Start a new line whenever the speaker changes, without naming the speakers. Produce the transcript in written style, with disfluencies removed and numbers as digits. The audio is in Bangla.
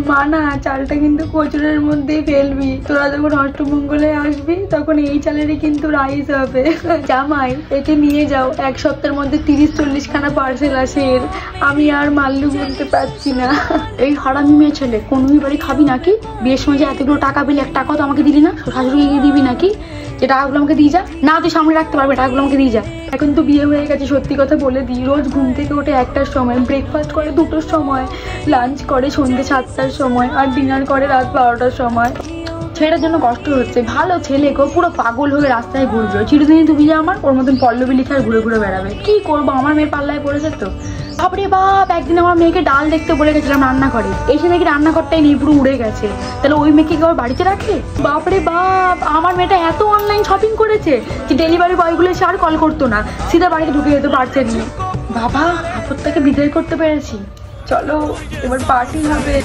মা না চালটা কিন্তু কচুরের মধ্যেই ফেলবি, তোরা যখন অষ্টমঙ্গলে আসবি তখন এই চালেরই কিন্তু রাইস হবে। জামাই একে নিয়ে যাও, 1 সপ্তাহের মধ্যে 30-40 খানা পার্সেল আসে এর, আমি আর মাল্লু বলতে পারছি না। এই হারামি মেয়ে ছেলে, কোন বাড়ি খাবি নাকি? বিয়ের সময় যে এতগুলো টাকা পেলে 1 টাকাও তো আমাকে দিলি না, শাশুড়িকে গিয়ে দিবি নাকি? যে টাকাগুলো আমাকে দিয়ে যা। না তুই সামনে রাখতে পারবে, টাকাগুলো আমাকে দিয়ে যা। এখন তো বিয়ে হয়ে গেছে, সত্যি কথা বলে দিই, রোজ ঘুম থেকে ওঠে 1টার সময়, ব্রেকফাস্ট করে 2টোর সময়, লাঞ্চ করে সন্ধ্যে 7টার সময়, আর ডিনার করে রাত 12টার সময়। ছেলেটার জন্য কষ্ট হচ্ছে, ভালো ছেলেকেও পুরো পাগল হয়ে রাস্তায় ঘুরবে। চিরদিনই তুমি যে আমার ওর মতন পল্লবী লিখার ঘুরে ঘুরে বেড়াবে। কি করবো, আমার মেয়ের পাল্লায় পড়েছে তো। বাপরে বাপ, একদিন আমার মেয়েকে ডাল দেখতে বলে গেছিলাম রান্না করে, এসে দেখি রান্নাঘরটাই নেই, পুরো উড়ে গেছে। তাহলে ওই মেয়েকে কি আবার বাড়িতে রাখে? বাপরে বাপ, আমার মেয়েটা এত অনলাইন শপিং করেছে যে ডেলিভারি বয়গুলো এসে আর কল করতো না, সিধা বাড়িতে ঢুকে যেতে পারছে নিয়ে। বাবা, আপদটাকে বিদায় করতে পেরেছি। চলো এবার পার্টি হবে।